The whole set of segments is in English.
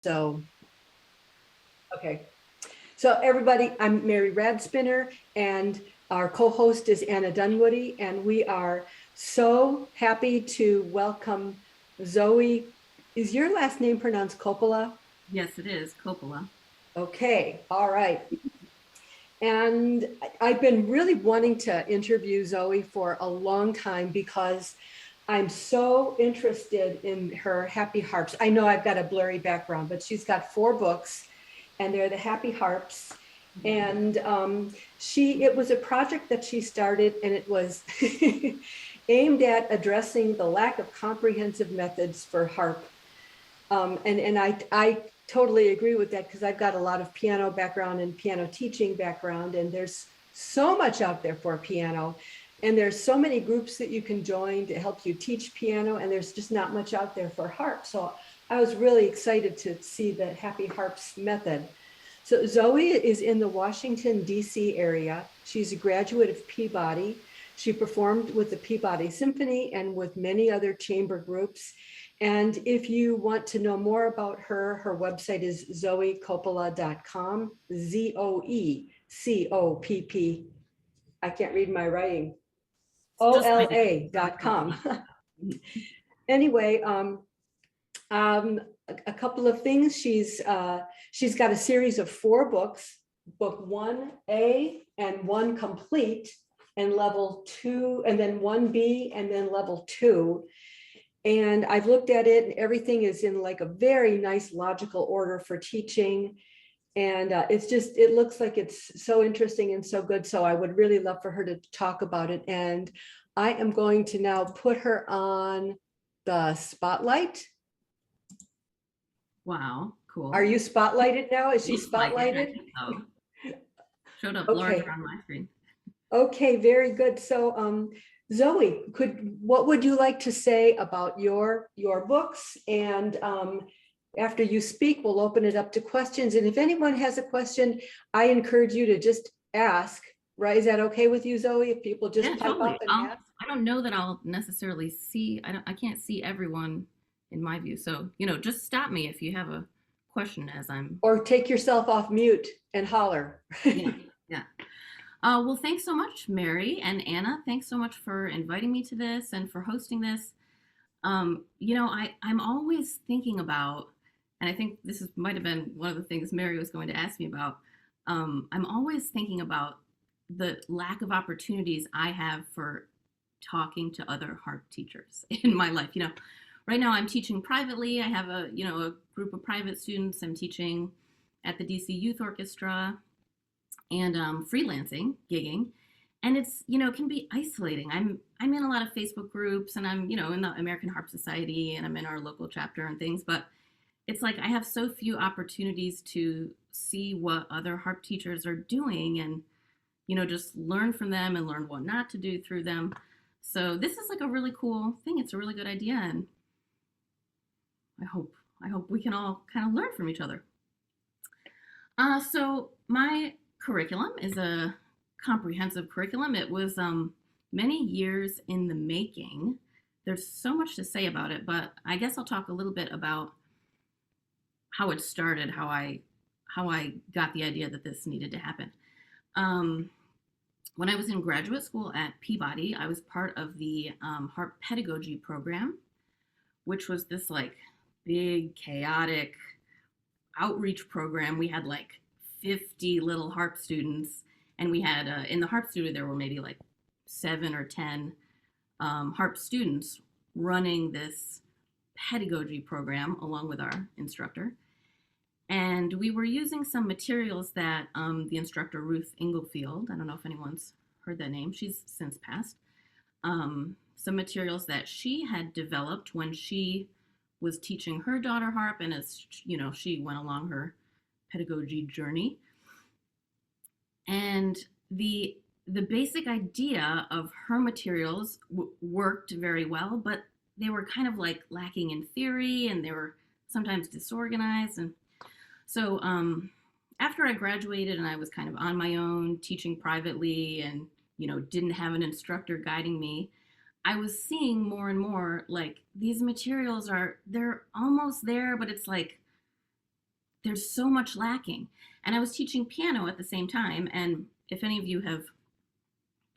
So, okay. So everybody, I'm Mary Radspinner, and our co-host is Anna Dunwoody, and we are so happy to welcome Zoe. Is your last name pronounced Coppola? Yes, it is Coppola. Okay, all right. And I've been really wanting to interview Zoe for a long time because I'm so interested in her Happy Harps. I know I've got a blurry background, but she's got 4 books, and they're the Happy Harps. And it was a project that she started, and it was aimed at addressing the lack of comprehensive methods for harp. And I totally agree with that because I've got a lot of piano background and piano teaching background, and there's so much out there for piano. And there's so many groups that you can join to help you teach piano, and there's just not much out there for harp. So I was really excited to see the Happy Harps Method. So Zoe is in the Washington, D.C. area. She's a graduate of Peabody. She performed with the Peabody Symphony and with many other chamber groups. And if you want to know more about her, her website is zoecoppola.com, Zoecopp. I can't read my writing. It's just my name, OLA.com. Coppola. Anyway, a couple of things. She's got a series of 4 books, book 1A and 1 complete, and level 2, and then 1B, and then level 2. And I've looked at it, and everything is in like a very nice logical order for teaching. And it looks like it's so interesting and so good. So I would really love for her to talk about it. And I am going to now put her on the spotlight. Wow, Are cool. you spotlighted now? Is she Looks like it. I spotlighted? think so. Showed up larger Okay. on my screen. Okay, very good. So Zoe, what would you like to say about your books? And after you speak, we'll open it up to questions. And if anyone has a question, I encourage you to just ask, right? Is that okay with you, Zoe? If people Yeah, just pipe up totally. and ask? I don't know that I'll necessarily see. I can't see everyone in my view. So, just stop me if you have a question as I'm. Or take yourself off mute and holler. Yeah, yeah. Well, thanks so much, Mary and Anna. Thanks so much for inviting me to this and for hosting this. I'm always thinking about, and I think might have been one of the things Mary was going to ask me about. I'm always thinking about the lack of opportunities I have for talking to other harp teachers in my life. Right now I'm teaching privately. I have a group of private students. I'm teaching at the DC Youth Orchestra and freelancing, gigging, and it's can be isolating. I'm in a lot of Facebook groups, and I'm in the American Harp Society, and I'm in our local chapter and things, but it's like I have so few opportunities to see what other harp teachers are doing and just learn from them and learn what not to do through them. So this is like a really cool thing. It's a really good idea, and I hope we can all kind of learn from each other. So my curriculum is a comprehensive curriculum. It was many years in the making. There's so much to say about it, but I guess I'll talk a little bit about how it started, how I got the idea that this needed to happen. Um, when I was in graduate school at Peabody, I was part of the harp pedagogy program, which was this like big chaotic outreach program. We had like 50 little harp students, and we had in the harp studio there were maybe like 7 or 10 harp students running this pedagogy program along with our instructor. And we were using some materials that the instructor, Ruth Inglefield, I don't know if anyone's heard that name, she's since passed, some materials that she had developed when she was teaching her daughter harp, and as she went along her pedagogy journey. And the basic idea of her materials worked very well, but they were kind of like lacking in theory, and they were sometimes disorganized. And so after I graduated and I was kind of on my own teaching privately, and didn't have an instructor guiding me, I was seeing more and more like these materials they're almost there, but it's like there's so much lacking. And I was teaching piano at the same time. And if any of you have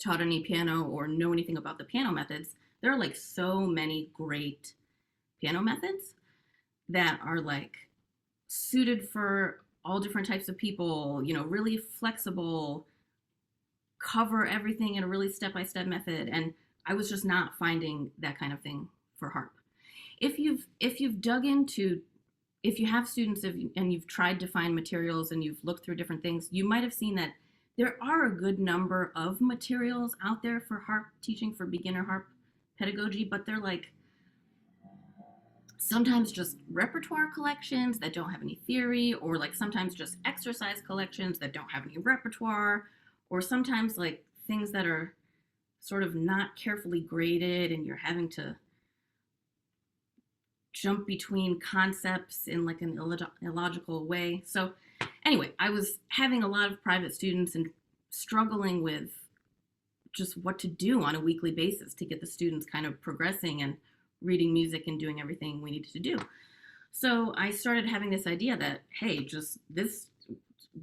taught any piano or know anything about the piano methods, there are like so many great piano methods that are like suited for all different types of people, you know, really flexible, cover everything in a really step-by-step method. And I was just not finding that kind of thing for harp. If you've dug into, if you have students and you've tried to find materials and you've looked through different things, you might have seen that there are a good number of materials out there for harp teaching, for beginner harp pedagogy, but they're like sometimes just repertoire collections that don't have any theory, or like sometimes just exercise collections that don't have any repertoire, or sometimes like things that are sort of not carefully graded and you're having to jump between concepts in like an illogical way. So anyway, I was having a lot of private students and struggling with just what to do on a weekly basis to get the students kind of progressing and reading music and doing everything we needed to do. So I started having this idea that, hey, just this,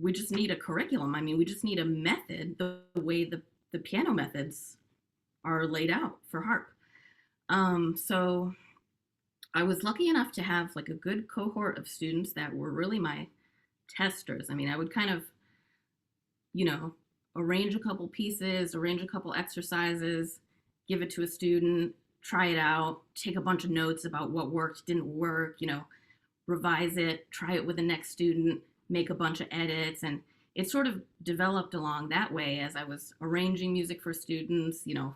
we just need a curriculum. I mean, we just need a method the way the piano methods are laid out for harp. So I was lucky enough to have like a good cohort of students that were really my testers. I mean, I would kind of, you know, arrange a couple pieces, arrange a couple exercises, give it to a student, try it out, take a bunch of notes about what worked, didn't work, you know, revise it, try it with the next student, make a bunch of edits. And it sort of developed along that way as I was arranging music for students, you know,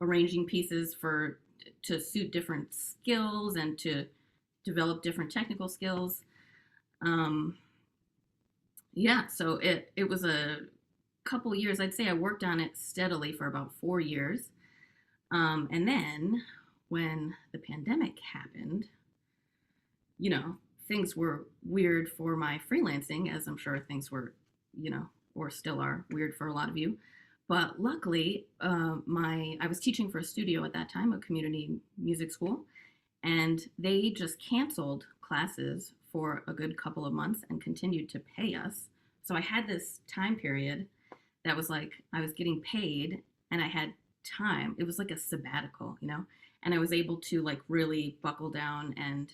arranging pieces to suit different skills and to develop different technical skills. Yeah, so it was a couple years. I'd say I worked on it steadily for about 4 years. And then when the pandemic happened, you know, things were weird for my freelancing, as I'm sure things were, you know, or still are weird for a lot of you. But luckily, I was teaching for a studio at that time, a community music school, and they just canceled classes for a good couple of months and continued to pay us. So I had this time period that was like I was getting paid and I had time. It was like a sabbatical, you know, and I was able to like really buckle down and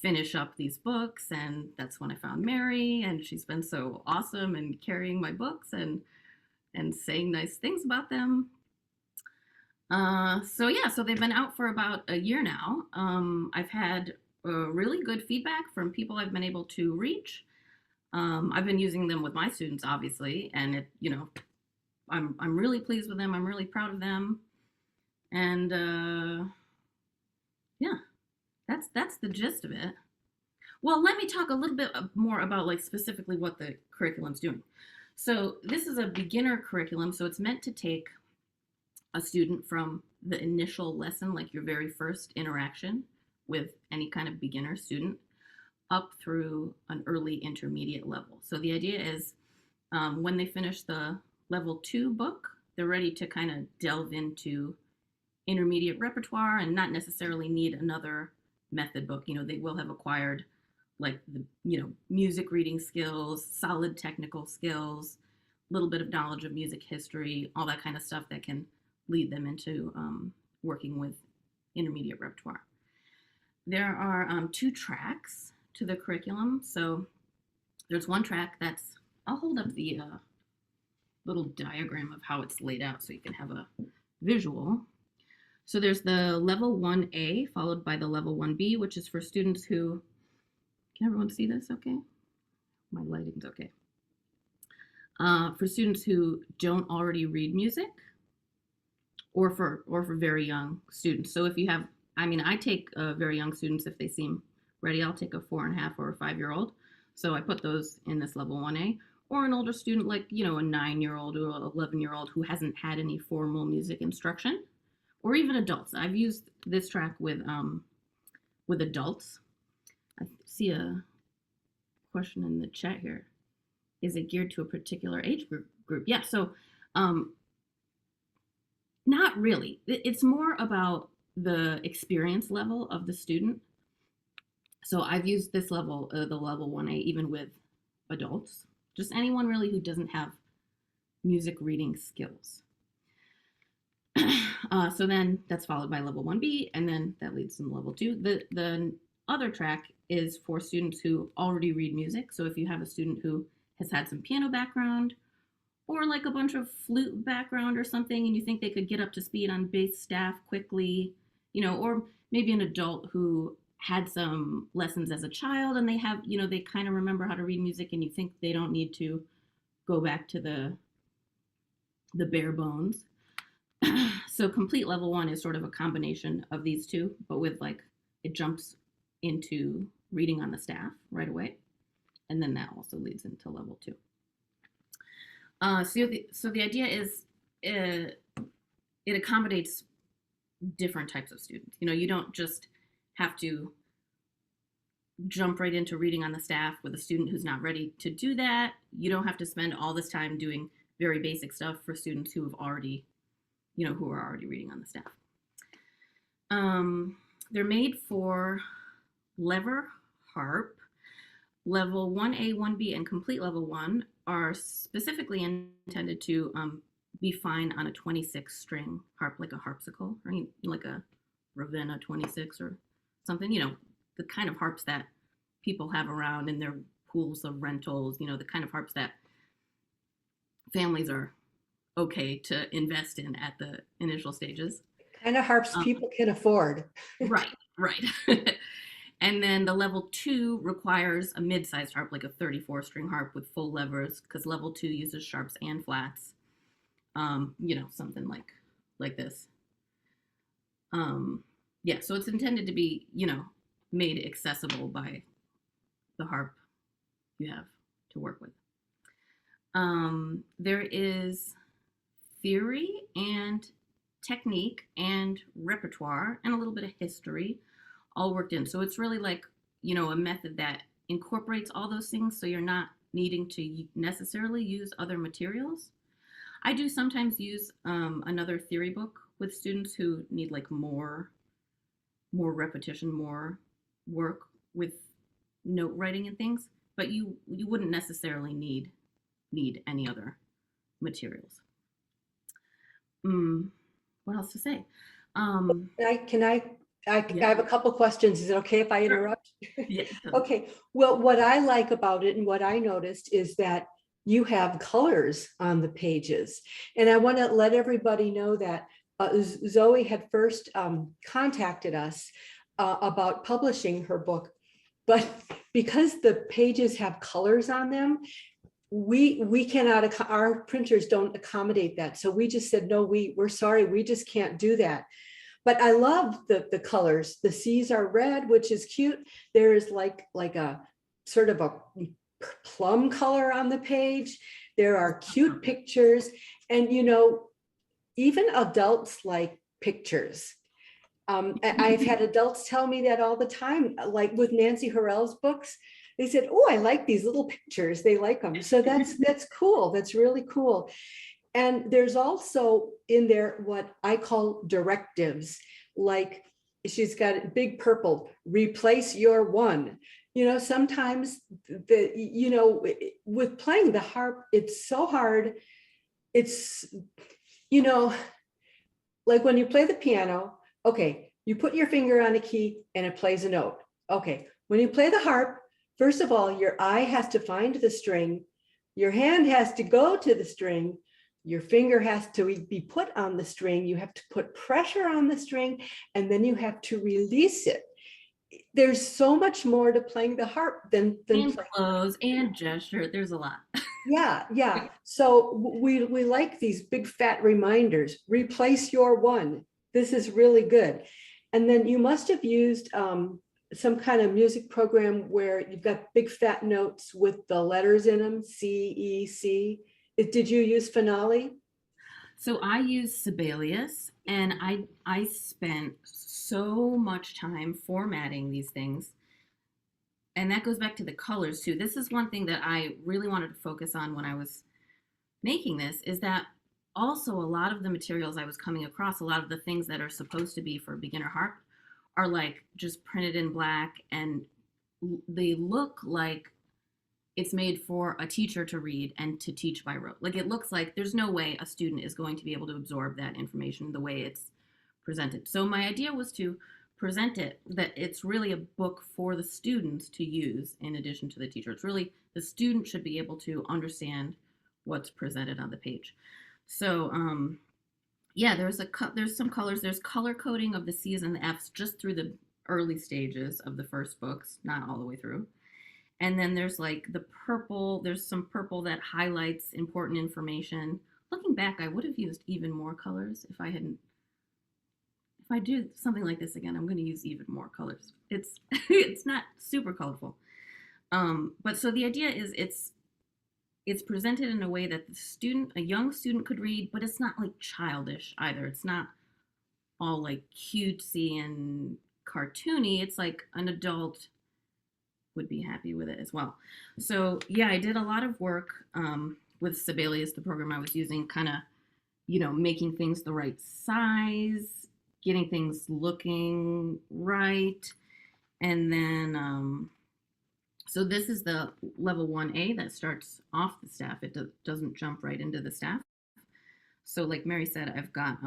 finish up these books. And that's when I found Mary, and she's been so awesome and carrying my books and saying nice things about them. So yeah, so they've been out for about a year now. I've had really good feedback from people I've been able to reach. I've been using them with my students, obviously, and it, you know, I'm really pleased with them. I'm really proud of them, and yeah, that's the gist of it. Well, let me talk a little bit more about like specifically what the curriculum's doing. So this is a beginner curriculum, so it's meant to take a student from the initial lesson, like your very first interaction with any kind of beginner student, up through an early intermediate level. So the idea is when they finish the level 2 book, they're ready to kind of delve into intermediate repertoire and not necessarily need another method book. You know, they will have acquired like the, you know, music reading skills, solid technical skills, a little bit of knowledge of music history, all that kind of stuff that can lead them into working with intermediate repertoire. There are 2 tracks to the curriculum. So there's one track that's, I'll hold up the little diagram of how it's laid out so you can have a visual. So there's the level 1A followed by the level 1B, which is for students who, can everyone see this okay? My lighting's okay. For students who don't already read music, or for very young students. So if you have, I mean, I take very young students if they seem ready. I'll take a 4.5 or a 5-year-old. So I put those in this level 1A. Or an older student like, you know, a 9-year-old or an 11-year-old who hasn't had any formal music instruction, or even adults. I've used this track with adults. I see a question in the chat here. Is it geared to a particular age group? Yeah, so not really. It's more about the experience level of the student. So I've used this level, the level 1A, even with adults, just anyone really who doesn't have music reading skills. So then that's followed by level 1B, and then that leads to level 2. The other track is for students who already read music. So if you have a student who has had some piano background or like a bunch of flute background or something, and you think they could get up to speed on bass staff quickly, or maybe an adult who had some lessons as a child and they have, they kind of remember how to read music, and you think they don't need to go back to the bare bones. So complete level 1 is sort of a combination of these two, but with like it jumps into reading on the staff right away, and then that also leads into level 2. So the idea is it accommodates different types of students. You don't just have to jump right into reading on the staff with a student who's not ready to do that. You don't have to spend all this time doing very basic stuff for students who have already, who are already reading on the staff. They're made for lever harp. Level 1A, 1B, and complete level 1 are specifically intended to be fine on a 26 string harp, like a harpsichord, or like a Ravenna 26 or something, the kind of harps that people have around in their pools of rentals, the kind of harps that families are okay to invest in at the initial stages. Kind of harps people can afford. Right. And then the level 2 requires a mid-sized harp, like a 34 string harp with full levers, because level 2 uses sharps and flats. Something like this. Yeah, so it's intended to be, made accessible by the harp you have to work with. There is theory and technique and repertoire and a little bit of history all worked in. So it's really like, a method that incorporates all those things, so you're not needing to necessarily use other materials. I do sometimes use another theory book with students who need like more repetition, more work with note writing and things, but you wouldn't necessarily need any other materials. What else to say? I have a couple questions. Is it okay if I interrupt? Yeah. Okay. Well, what I like about it and what I noticed is that you have colors on the pages. And I want to let everybody know that Zoe had first contacted us about publishing her book, but because the pages have colors on them, we cannot, our printers don't accommodate that. So we just said, no, we're sorry, we just can't do that. But I love the colors. The C's are red, which is cute. There is like a sort of a plum color on the page. There are cute pictures, and even adults like pictures. I've had adults tell me that all the time, like with Nancy Harrell's books. They said, oh, I like these little pictures. They like them. So that's cool. That's really cool. And there's also in there what I call directives, like she's got big purple, replace your one. Sometimes with playing the harp, it's so hard. It's, like when you play the piano, okay, you put your finger on a key and it plays a note. Okay, when you play the harp, first of all, your eye has to find the string, your hand has to go to the string, your finger has to be put on the string, you have to put pressure on the string, and then you have to release it. There's so much more to playing the harp than and close and gesture. There's a lot. Yeah. So we like these big fat reminders. Replace your one. This is really good. And then you must have used some kind of music program where you've got big fat notes with the letters in them, C, E, C. Did you use Finale? So I use Sibelius, and I spent so much time formatting these things. And that goes back to the colors too. This is one thing that I really wanted to focus on when I was making this, is that also a lot of the materials I was coming across, a lot of the things that are supposed to be for beginner harp, are like just printed in black and they look like it's made for a teacher to read and to teach by rote. Like it looks like there's no way a student is going to be able to absorb that information the way it's presented. So my idea was to present it that it's really a book for the students to use in addition to the teacher. It's really the student should be able to understand what's presented on the page. So yeah, there's some colors. There's color coding of the C's and the F's just through the early stages of the first books, not all the way through. And then there's like the purple, there's some purple that highlights important information. Looking back, I would have used even more colors if I hadn't. If I do something like this again, I'm going to use even more colors. It's it's not super colorful. But so the idea is it's presented in a way that the student, a young student could read, but it's not like childish either. It's not all like cutesy and cartoony. It's like an adult would be happy with it as well. So yeah, I did a lot of work with Sibelius, the program I was using, kind of, making things the right size, getting things looking right. And then, so this is the level 1A that starts off the staff. It doesn't jump right into the staff. So like Mary said, I've got,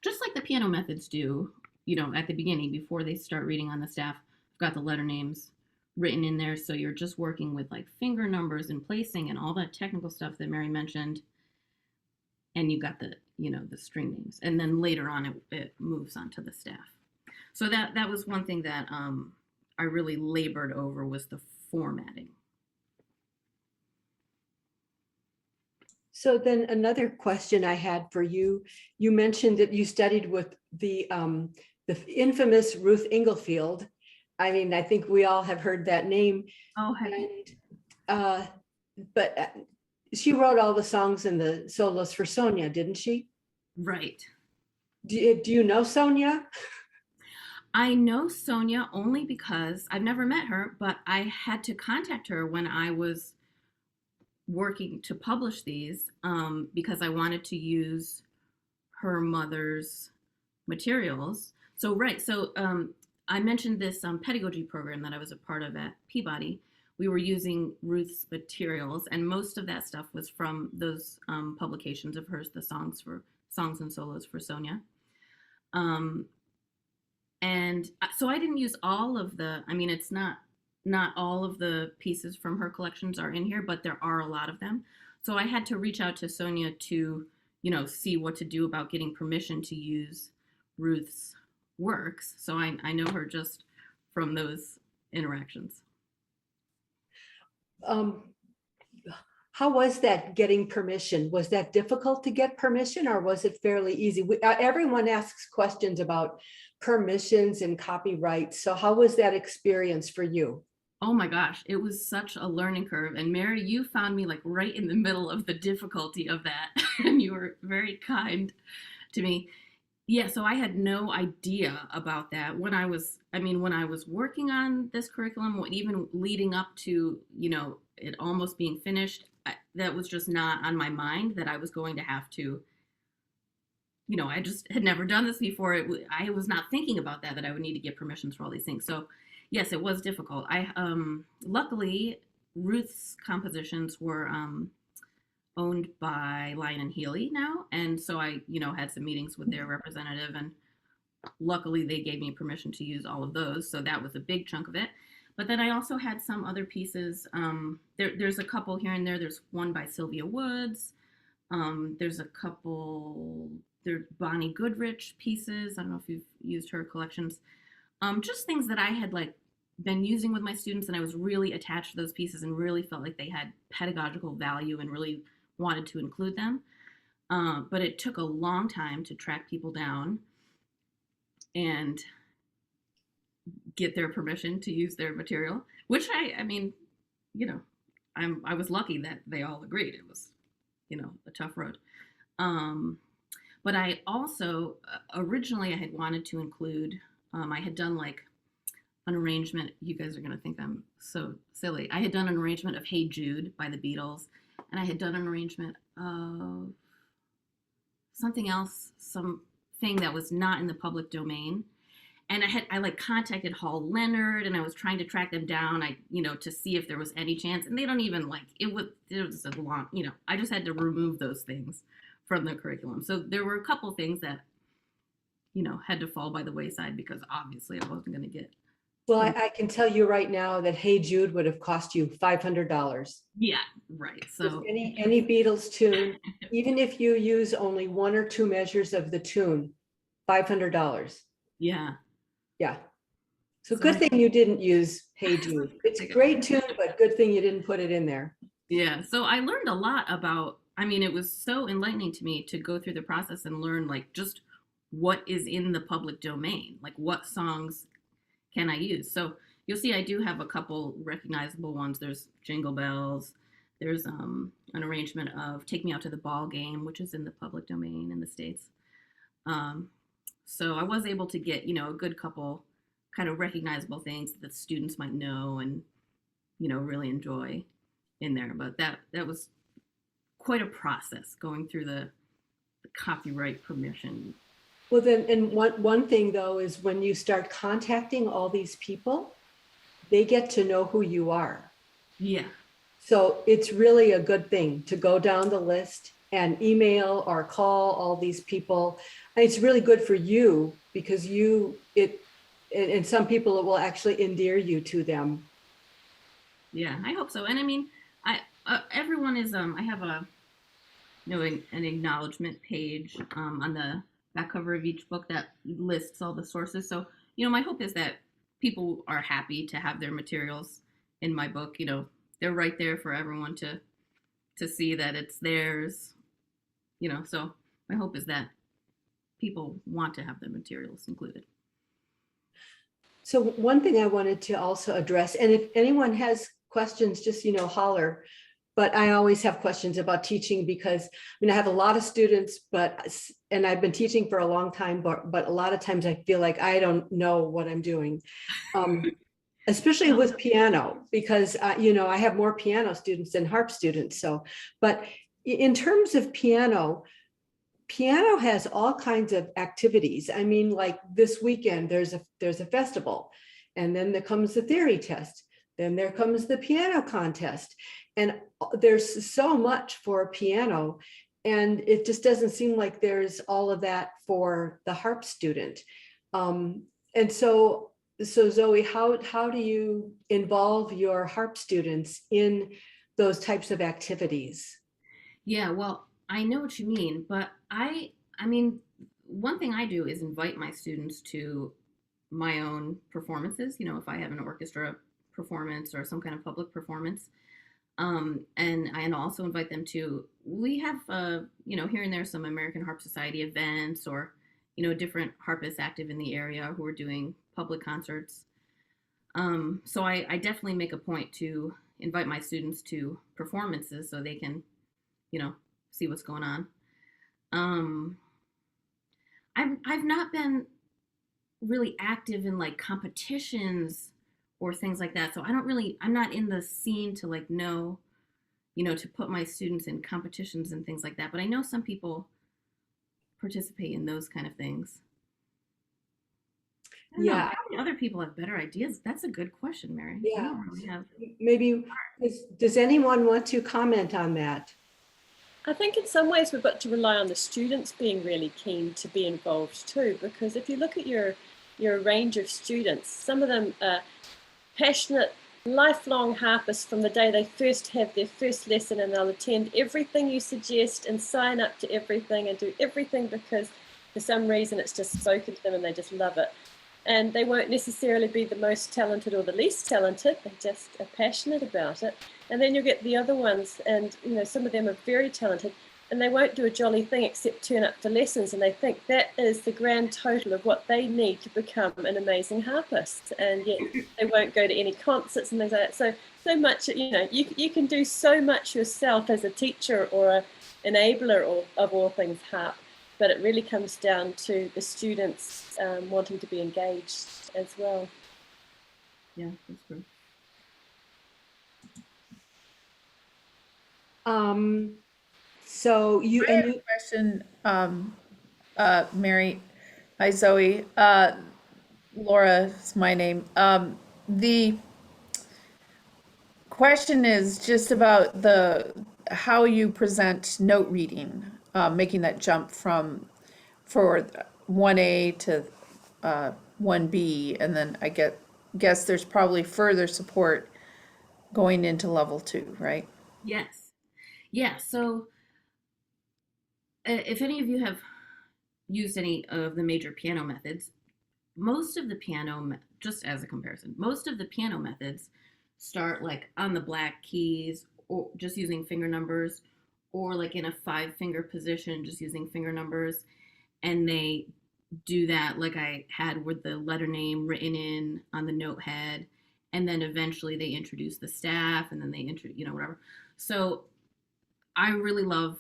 just like the piano methods do, at the beginning, before they start reading on the staff, I've got the letter names written in there. So you're just working with like finger numbers and placing and all that technical stuff that Mary mentioned. And you got the, the string names. And then later on, it moves on to the staff. So that was one thing that I really labored over, was the formatting. So then another question I had for you, you mentioned that you studied with the infamous Ruth Inglefield. I mean, I think we all have heard that name. Oh, And, but she wrote all the songs and the solos for Sonia, didn't she? right. Do you know Sonia? I know Sonia only because I've never met her, but I had to contact her when I was working to publish these, because I wanted to use her mother's materials. So, right. So I mentioned this pedagogy program that I was a part of at Peabody. We were using Ruth's materials, and most of that stuff was from those publications of hers, the songs and solos for Sonia. And so I didn't use all of it's not all of the pieces from her collections are in here, but there are a lot of them. So I had to reach out to Sonia to, see what to do about getting permission to use Ruth's works. So I know her just from those interactions. How was that, getting permission? Was that difficult to get permission, or was it fairly easy? Everyone asks questions about permissions and copyright. So how was that experience for you? Oh my gosh, it was such a learning curve. And Mary, you found me like right in the middle of the difficulty of that. And you were very kind to me. Yeah, so I had no idea about that when I was working on this curriculum, even leading up to, it almost being finished. That was just not on my mind, that I was going to have to, I just had never done this before. I was not thinking about that I would need to get permissions for all these things. So yes, it was difficult. Luckily, Ruth's compositions were owned by Lyon and Healy now, and so I had some meetings with their representative, and luckily they gave me permission to use all of those. So that was a big chunk of it. But then I also had some other pieces. There's a couple here and there. There's one by Sylvia Woods. There's a couple. They're Bonnie Goodrich pieces. I don't know if you've used her collections. Just things that I had been using with my students, and I was really attached to those pieces and really felt like they had pedagogical value and really wanted to include them. But it took a long time to track people down and get their permission to use their material, which I was lucky that they all agreed. It was, a tough road. But I also, originally I had wanted to include, I had done an arrangement. You guys are going to think I'm so silly. I had done an arrangement of Hey Jude by the Beatles, and I had done an arrangement of something else, something that was not in the public domain. and I like contacted Hall Leonard, and I was trying to track them down, to see if there was any chance, and they don't even like it was a long, I just had to remove those things from the curriculum. So there were a couple things that had to fall by the wayside because obviously I wasn't going to get Well, the. I can tell you right now that Hey Jude would have cost you $500. Yeah, right. Just So any Beatles tune, even if you use only one or two measures of the tune, $500. yeah, Yeah. So so good thing you didn't use Hey Jude. It's a I great tune, but good thing you didn't put it in there. Yeah, so I learned a lot about, I mean, it was so enlightening to me to go through the process and learn like just what is in the public domain, like what songs can I use. So you'll see I do have a couple recognizable ones. There's Jingle Bells. There's an arrangement of Take Me Out to the Ball Game, which is in the public domain in the States. Um, so I was able to get, a good couple kind of recognizable things that students might know and, really enjoy in there. But that was quite a process going through the copyright permission. Well, then, and one thing though is when you start contacting all these people, they get to know who you are. Yeah. So it's really a good thing to go down the list and email or call all these people. And it's really good for you because and some people it will actually endear you to them. Yeah, I hope so. And I mean, I everyone is I have a an acknowledgement page on the back cover of each book that lists all the sources. So my hope is that people are happy to have their materials in my book. They're right there for everyone to see that it's theirs. So my hope is that people want to have the materials included. So one thing I wanted to also address, and if anyone has questions, just, holler. But I always have questions about teaching because I have a lot of students, and I've been teaching for a long time, but a lot of times I feel like I don't know what I'm doing. Especially with piano, because I have more piano students than harp students. So, but in terms of piano has all kinds of activities. Like this weekend, there's a festival, and then there comes the theory test. Then there comes the piano contest. And there's so much for piano. And it just doesn't seem like there's all of that for the harp student. And so Zoe, how do you involve your harp students in those types of activities? Yeah, well, I know what you mean, but I mean, one thing I do is invite my students to my own performances, if I have an orchestra performance or some kind of public performance. And I also invite them to, we have, here and there some American Harp Society events or, different harpists active in the area who are doing public concerts. So I definitely make a point to invite my students to performances so they can, see what's going on. Um, I've not been really active in like competitions or things like that. So I'm not in the scene to like know, to put my students in competitions and things like that. But I know some people participate in those kind of things. I don't know. Yeah, Probably other people have better ideas. That's a good question, Mary. I yeah. don't really have. Maybe, does anyone want to comment on that? I think in some ways we've got to rely on the students being really keen to be involved too, because if you look at your range of students, some of them are passionate, lifelong harpists from the day they first have their first lesson, and they'll attend everything you suggest and sign up to everything and do everything because for some reason it's just spoken to them and they just love it. And they won't necessarily be the most talented or the least talented, they just are passionate about it. And then you'll get the other ones, and some of them are very talented, and they won't do a jolly thing except turn up for lessons, and they think that is the grand total of what they need to become an amazing harpist, and yet they won't go to any concerts and things like that. So much, you can do so much yourself as a teacher or an enabler of all things harp, but it really comes down to the students wanting to be engaged as well. Yeah, that's true. So I have a question, Mary. Hi, Zoe. Laura is my name. The question is just about how you present note reading, making that jump from for 1A to 1B, and then guess there's probably further support going into level 2, right? Yes. Yeah. So, if any of you have used any of the major piano methods, most of the just as a comparison, most of the piano methods start like on the black keys or just using finger numbers, or like in a 5 finger position, just using finger numbers. And they do that like I had with the letter name written in on the note head. And then eventually they introduce the staff, and then they whatever. So I really love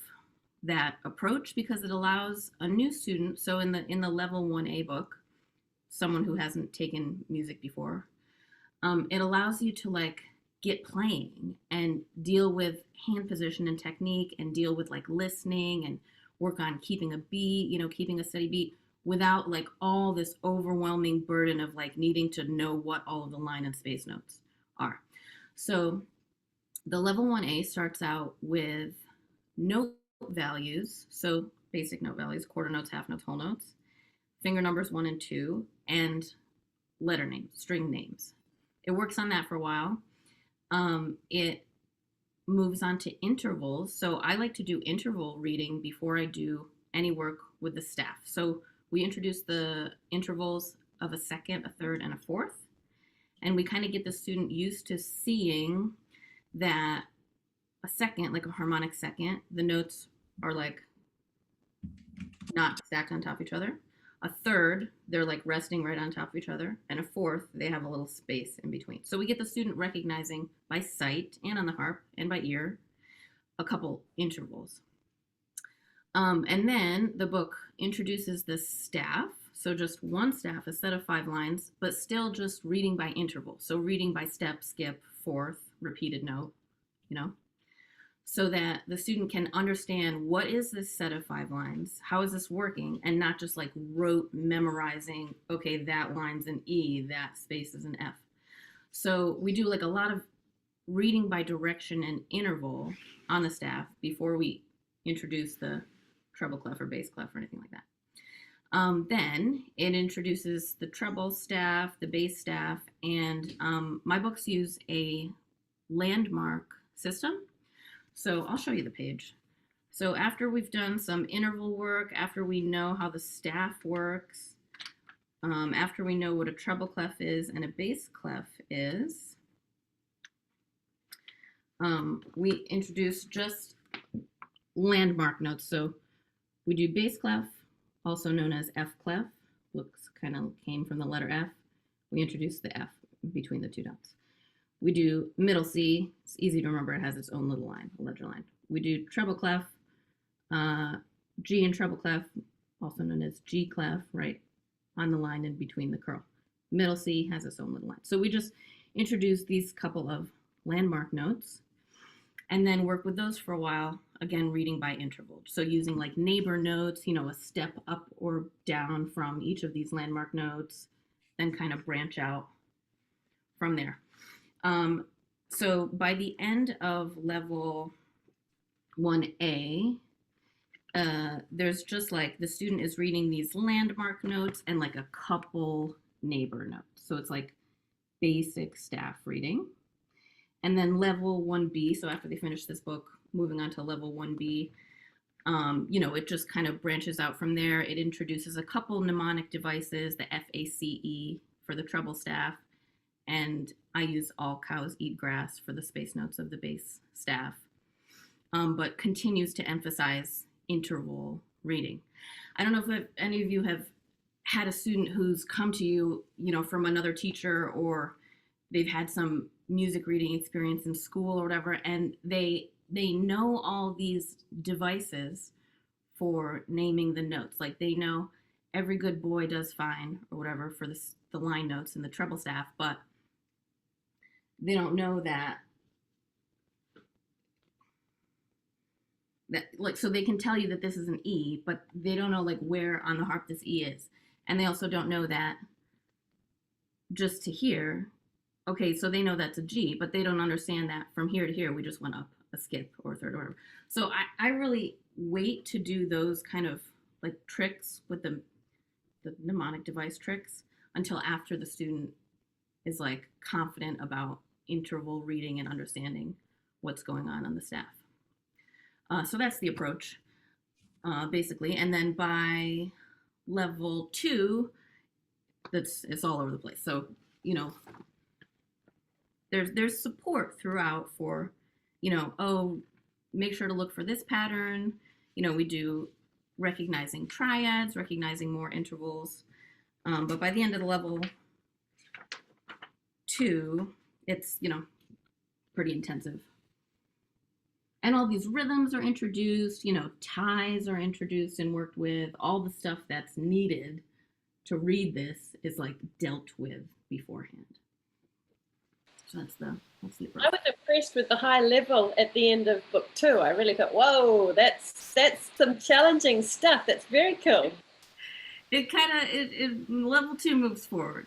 that approach because it allows a new student. So in the level 1A book, someone who hasn't taken music before, it allows you to like get playing and deal with hand position and technique, and deal with like listening and work on keeping a beat, keeping a steady beat, without like all this overwhelming burden of like needing to know what all of the line and space notes are. So the level 1A starts out with note values. So basic note values, quarter notes, half notes, whole notes, finger numbers 1 and 2, and letter names, string names. It works on that for a while. It moves on to intervals. So I like to do interval reading before I do any work with the staff. So we introduce the intervals of a second, a third, and a fourth. And we kind of get the student used to seeing that a second, like a harmonic second, the notes are like not stacked on top of each other. A third, they're like resting right on top of each other. And a fourth, they have a little space in between. So we get the student recognizing by sight and on the harp and by ear a couple intervals. And then the book introduces the staff. So just one staff, a set of 5 lines, but still just reading by interval. So reading by step, skip, fourth, repeated note, so that the student can understand what is this set of 5 lines, how is this working, and not just like rote memorizing, okay, that line's an E, that space is an F. So we do like a lot of reading by direction and interval on the staff before we introduce the treble clef or bass clef or anything like that. Then it introduces the treble staff, the bass staff, and my books use a landmark system. So I'll show you the page. So after we've done some interval work, after we know how the staff works, after we know what a treble clef is and a bass clef is, we introduce just landmark notes. So we do bass clef, also known as F clef, looks kind of came from the letter F. We introduce the F between the 2 notes. We do middle C. It's easy to remember. It has its own little line, a ledger line. We do treble clef, G and treble clef, also known as G clef, right on the line in between the curl. Middle C has its own little line. So we just introduce these couple of landmark notes and then work with those for a while, again, reading by interval. So using like neighbor notes, a step up or down from each of these landmark notes, then kind of branch out from there. So by the end of level 1A, there's just like the student is reading these landmark notes and like a couple neighbor notes. So it's like basic staff reading. And then level 1B, so after they finish this book, moving on to level 1B, it just kind of branches out from there. It introduces a couple mnemonic devices, the FACE for the treble staff, and I use all cows eat grass for the space notes of the bass staff, but continues to emphasize interval reading. I don't know if any of you have had a student who's come to you, from another teacher, or they've had some music reading experience in school or whatever, and they know all these devices for naming the notes. Like they know every good boy does fine or whatever for the line notes and the treble staff, but they don't know that like, so they can tell you that this is an E, but they don't know like where on the harp this E is. And they also don't know that just to hear, okay, so they know that's a G, but they don't understand that from here to here, we just went up a skip or a third or whatever. So I really wait to do those kind of like tricks with the mnemonic device tricks until after the student is like confident about interval reading and understanding what's going on the staff. So that's the approach, basically. And then by level 2, it's all over the place. So, you know, there's support throughout for, you know, oh, make sure to look for this pattern. You know, we do recognizing triads, recognizing more intervals. But by the end of the level 2, it's, you know, pretty intensive. And all these rhythms are introduced, you know, ties are introduced and worked with. All the stuff that's needed to read this is like dealt with beforehand. So that's the approach. I was impressed with the high level at the end of book 2. I really thought, whoa, that's some challenging stuff. That's very cool. It kind of, level 2 moves forward.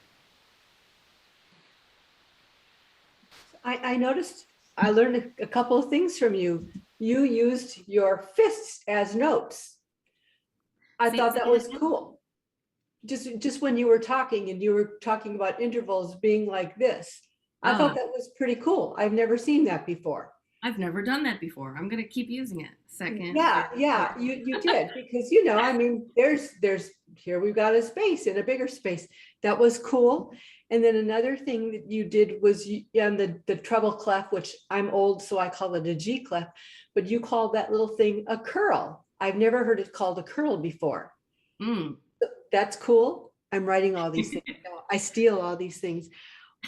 I noticed, I learned a couple of things from you. You used your fists as notes. I thought that was cool. Just when you were talking and you were talking about intervals being like this, I thought that was pretty cool. I've never seen that before. I've never done that before. I'm going to keep using it. Second. Yeah, you did, because, you know, I mean, there's here we've got a space and a bigger space. That was cool. And then another thing that you did was on the treble clef, which I'm old, so I call it a G clef, but you called that little thing a curl. I've never heard it called a curl before. That's cool. I'm writing all these things. I steal all these things.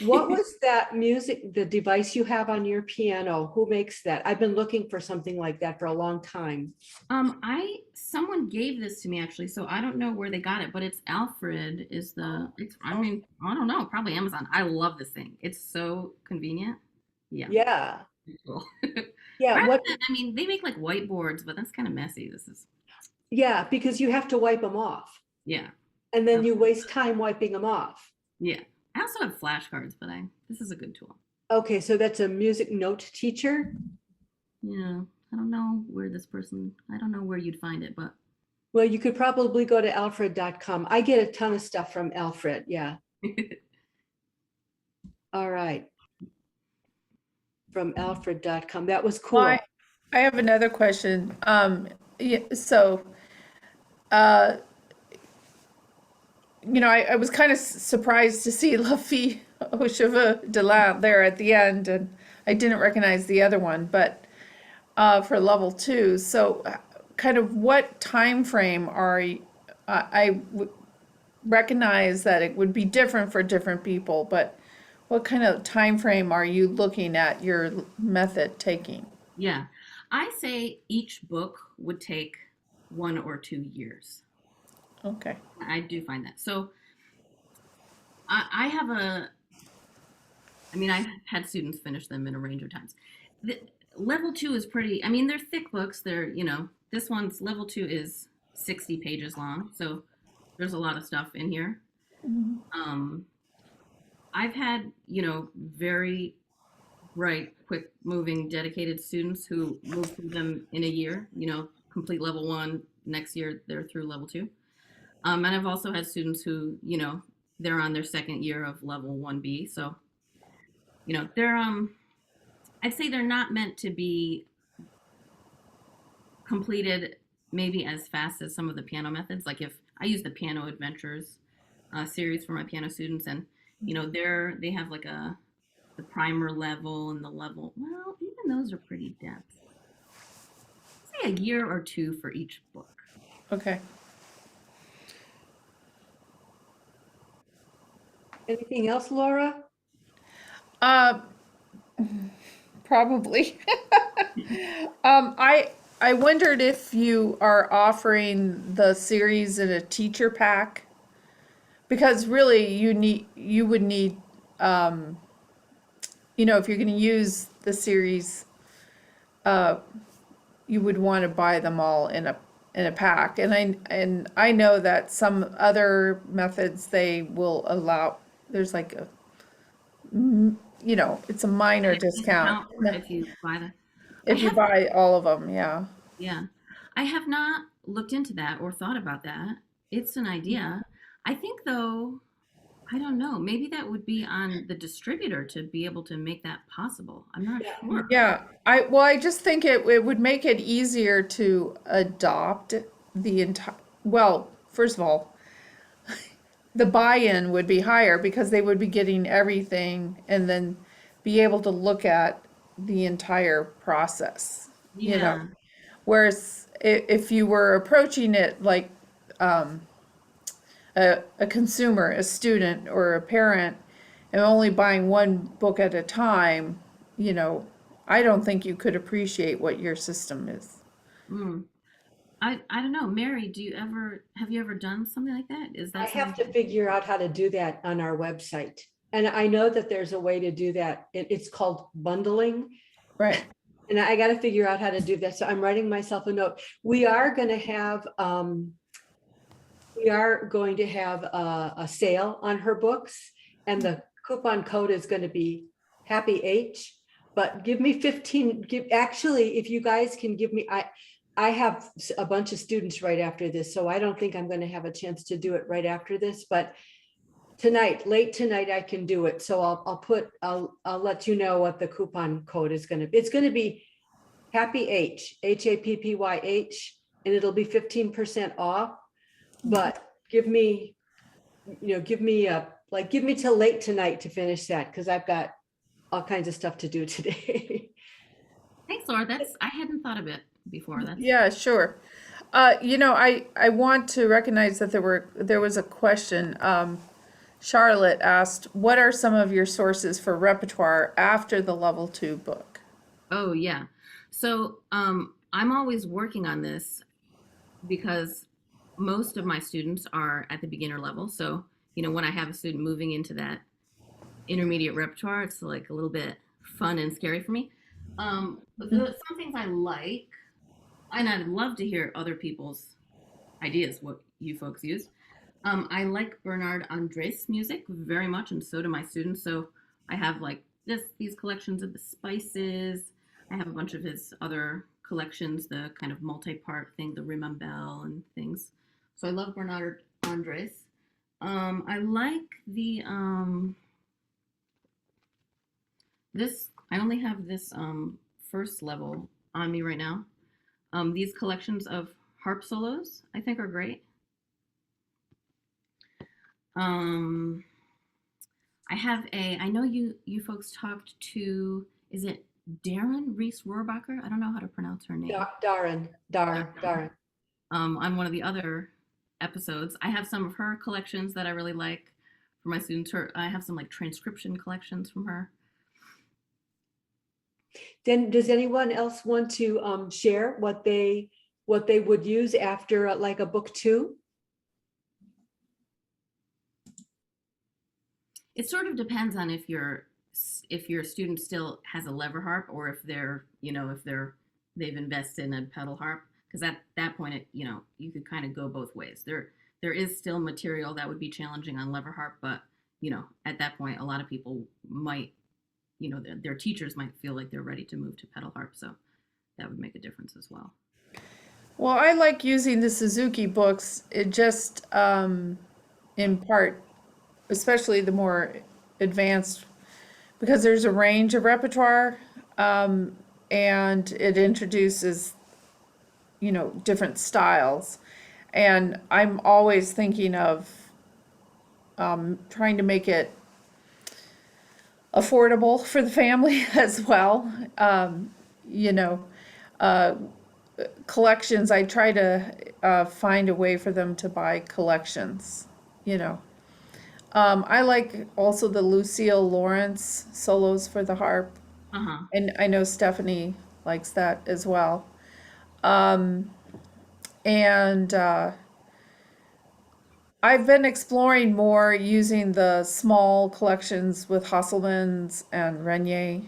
What was that music, the device you have on your piano? Who makes that? I've been looking for something like that for a long time. Someone gave this to me actually, so I don't know where they got it, but it's Alfred I mean, I don't know, probably Amazon. I love this thing. It's so convenient. Yeah. Cool. Yeah. I mean, they make like whiteboards, but that's kind of messy. Yeah, because you have to wipe them off. Yeah. And then you waste time wiping them off. Yeah. I also have flashcards, but this is a good tool. Okay, so that's a music note teacher? Yeah. I don't know where you'd find it, but. Well, you could probably go to alfred.com. I get a ton of stuff from Alfred. Yeah. All right. From alfred.com. That was cool. I have another question. You know, I was kind of surprised to see La Fille aux Cheveux de Lin there at the end, and I didn't recognize the other one, but for level 2. So kind of what time frame recognize that it would be different for different people, but what kind of time frame are you looking at your method taking? Yeah, I say each book would take 1 or 2 years. Okay. I do find that. So I've had students finish them in a range of times. Level 2 is pretty, I mean, they're thick books. They're, you know, this one's level 2 is 60 pages long. So there's a lot of stuff in here. Mm-hmm. I've had, you know, very bright, quick moving, dedicated students who move through them in a year, you know, complete level 1. Next year, they're through level 2. And I've also had students who, you know, they're on their second year of level 1B. So, you know, they're, I'd say they're not meant to be completed maybe as fast as some of the piano methods. Like if I use the Piano Adventures series for my piano students, and, you know, they have like the primer level and the level, well, even those are pretty dense. Say a year or 2 for each book. Okay. Anything else, Laura? Probably. I wondered if you are offering the series in a teacher pack, because really you would need, you know, if you're going to use the series, you would want to buy them all in a pack. And I know that some other methods, they will allow there's like a, you know, it's a minor discount if you buy the. I if you have, buy all of them, yeah. yeah, I have not looked into that or thought about that. It's an idea. I think though, I don't know, maybe that would be on the distributor to be able to make that possible. I'm not Yeah. sure. Yeah, I just think it would make it easier to adopt the entire, well, first of all, the buy-in would be higher because they would be getting everything and then be able to look at the entire process, you know. Yeah. Whereas if you were approaching it like a consumer, a student, or a parent, and only buying one book at a time, you know, I don't think you could appreciate what your system is. Mm. I don't know. Mary, have you ever done something like that? Is I that have something? to figure out how to do that on our website. And I know that there's a way to do that. It's called bundling. Right. And I got to figure out how to do that. So I'm writing myself a note. We are going to have a sale on her books, and the coupon code is going to be Happy H. But give me 15. Actually, if you guys can give me, I have a bunch of students right after this, so I don't think I'm going to have a chance to do it right after this. But tonight, late tonight, I can do it. So I'll let you know what the coupon code is going to be. It's going to be Happy H, HAPPYH, and it'll be 15% off. But give me till late tonight to finish that, because I've got all kinds of stuff to do today. Thanks, Laura. I hadn't thought of it before. That's Yeah, sure. You know, I want to recognize that there was a question. Charlotte asked, what are some of your sources for repertoire after the level 2 book? Oh yeah. So I'm always working on this because most of my students are at the beginner level. So, when I have a student moving into that intermediate repertoire, it's like a little bit fun and scary for me. Some things I like, and I'd love to hear other people's ideas, what you folks use. I like Bernard Andres music very much, and so do my students. So I have like these collections of the spices. I have a bunch of his other collections, the kind of multi-part thing, the Rimambelle and things. So I love Bernard Andres. I like the this. I only have this first level on me right now. These collections of harp solos I think are great. I know you folks talked to, is it Darren Reese Rohrbacher? I don't know how to pronounce her name. Darren. On one of the other episodes, I have some of her collections that I really like for my students. I have some like transcription collections from her. Then does anyone else want to share what they would use after like a book 2? It sort of depends on if your student still has a lever harp, or if they've invested in a pedal harp, because at that point you could kind of go both ways. There is still material that would be challenging on lever harp, but at that point a lot of people might, their teachers might feel like they're ready to move to pedal harp, so that would make a difference as well. Well, I like using the Suzuki books. It just in part, especially the more advanced, because there's a range of repertoire, and it introduces, different styles. And I'm always thinking of trying to make it affordable for the family as well. Collections, I try to find a way for them to buy collections, I like also the Lucille Lawrence solos for the harp, and I know Stephanie likes that as well. And I've been exploring more using the small collections with Hasselmans and Renier,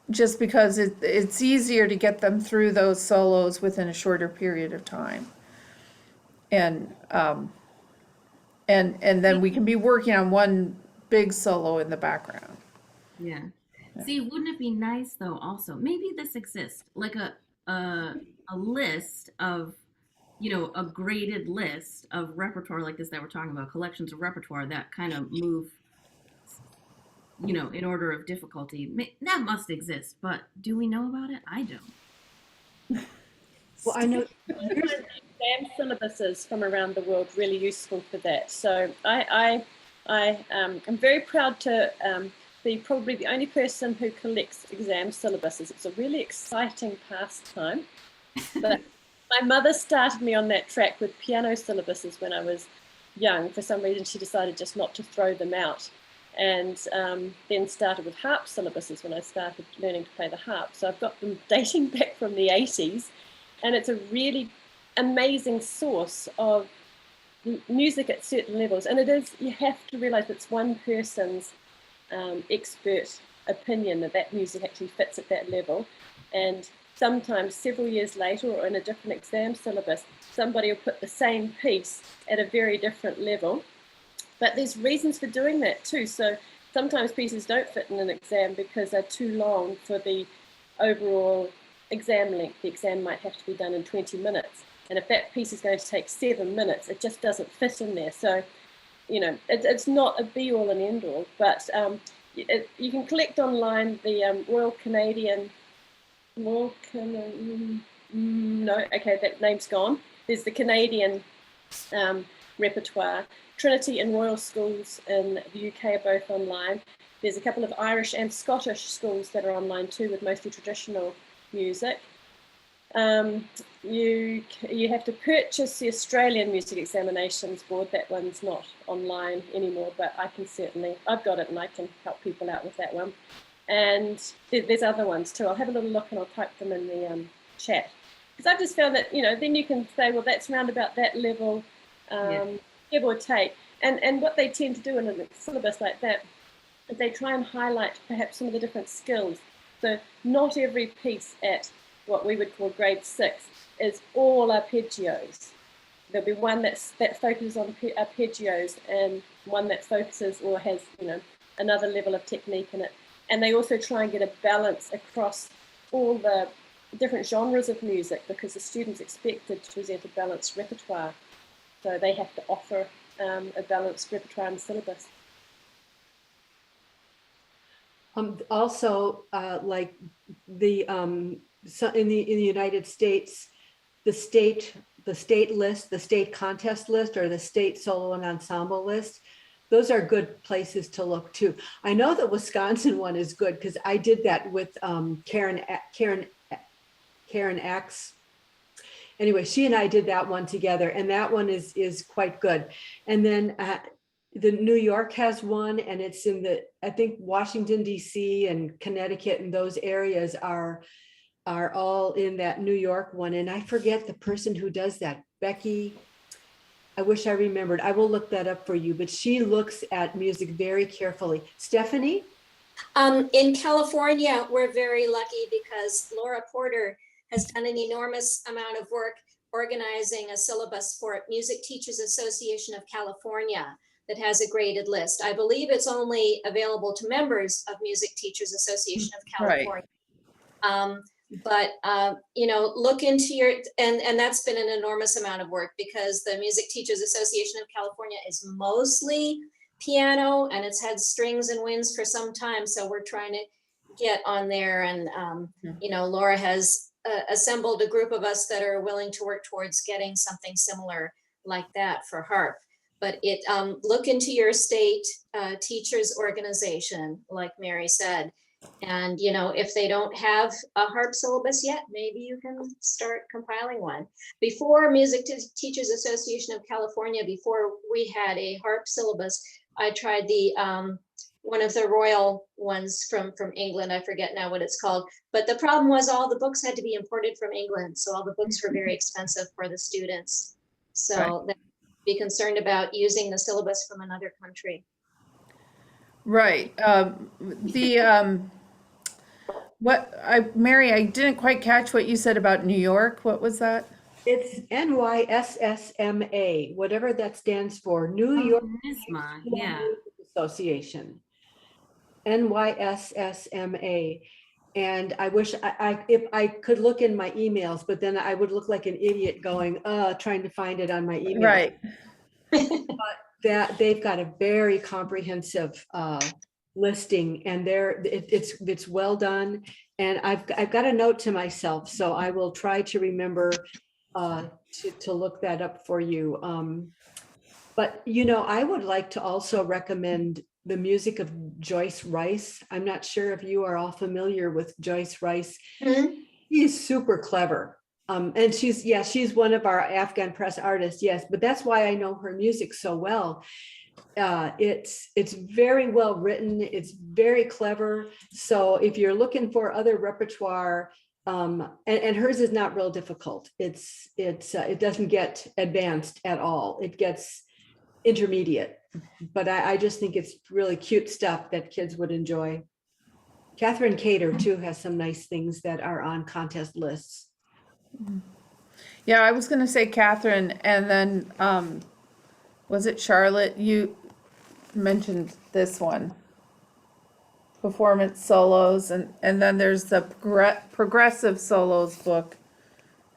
just because it's easier to get them through those solos within a shorter period of time. And and then we can be working on one big solo in the background. Yeah. See, wouldn't it be nice though also, maybe this exists, like a list of, a graded list of repertoire like this that we're talking about, collections of repertoire that kind of move, in order of difficulty. That must exist, but do we know about it? I don't. Well, I know I years, find the exam syllabuses from around the world really useful for that. So I'm very proud to be probably the only person who collects exam syllabuses. It's a really exciting pastime. But my mother started me on that track with piano syllabuses when I was young. For some reason, she decided just not to throw them out. And then started with harp syllabuses when I started learning to play the harp. So I've got them dating back from the 80s. And it's a really amazing source of music at certain levels. And it is, you have to realize it's one person's expert opinion that music actually fits at that level. And sometimes several years later or in a different exam syllabus, somebody will put the same piece at a very different level. But there's reasons for doing that too. So sometimes pieces don't fit in an exam because they're too long for the overall exam length. The exam might have to be done in 20 minutes. And if that piece is going to take 7 minutes, it just doesn't fit in there. So, it's not a be all and end all, but you can collect online the Royal Canadian, no, okay, that name's gone. There's the Canadian repertoire. Trinity and Royal Schools in the UK are both online. There's a couple of Irish and Scottish schools that are online too, with mostly traditional music. You have to purchase the Australian Music Examinations Board. That one's not online anymore, but I've got it and I can help people out with that one. And there's other ones too. I'll have a little look and I'll type them in the chat. Because I've just found that, then you can say, well, that's around about that level, give or take. And what they tend to do in a syllabus like that is they try and highlight perhaps some of the different skills. So not every piece at what we would call grade 6 is all arpeggios. There'll be one that focuses on arpeggios and one that focuses or has, another level of technique in it. And they also try and get a balance across all the different genres of music because the student's expected to present a balanced repertoire. So they have to offer a balanced repertoire in the syllabus. also, like the in the United States, the state list, the state contest list, or the state solo and ensemble list, those are good places to look too. I know the Wisconsin one is good because I did that with Karen X. Anyway, she and I did that one together, and that one is quite good. And then the New York has one, and it's in I think Washington D.C. and Connecticut, and those areas are all in that New York one. And I forget the person who does that, Becky. I wish I remembered. I will look that up for you, but she looks at music very carefully. Stephanie? In California, we're very lucky because Laura Porter has done an enormous amount of work organizing a syllabus for Music Teachers Association of California that has a graded list. I believe it's only available to members of Music Teachers Association of California. Right. But look into and that's been an enormous amount of work because the Music Teachers Association of California is mostly piano and it's had strings and winds for some time. So we're trying to get on there, and Laura has assembled a group of us that are willing to work towards getting something similar like that for harp. But look into your state teachers organization, like Mary said. And, if they don't have a harp syllabus yet, maybe you can start compiling one. Before Music Teachers Association of California, before we had a harp syllabus, I tried one of the royal ones from England. I forget now what it's called. But the problem was all the books had to be imported from England. So all the books were very expensive for the students. So right. Be concerned about using the syllabus from another country. Right. Mary, I didn't quite catch what you said about New York. What was that? It's NYSSMA, whatever that stands for, New York NISMA, School yeah. Music Association. NYSSMA. And I wish if I could look in my emails, but then I would look like an idiot going, trying to find it on my email. Right. That they've got a very comprehensive listing, and it's well done. And I've got a note to myself, so I will try to remember to look that up for you. But I would like to also recommend the music of Joyce Rice. I'm not sure if you are all familiar with Joyce Rice. Mhm. She's super clever. And she's one of our Afghan press artists, yes, but that's why I know her music so well. It's very well written, it's very clever. So if you're looking for other repertoire, and hers is not real difficult. It doesn't get advanced at all. It gets intermediate, but I just think it's really cute stuff that kids would enjoy. Catherine Cater too has some nice things that are on contest lists. Yeah, I was going to say Catherine, and then was it Charlotte? You mentioned this one, performance solos, and then there's the progressive solos book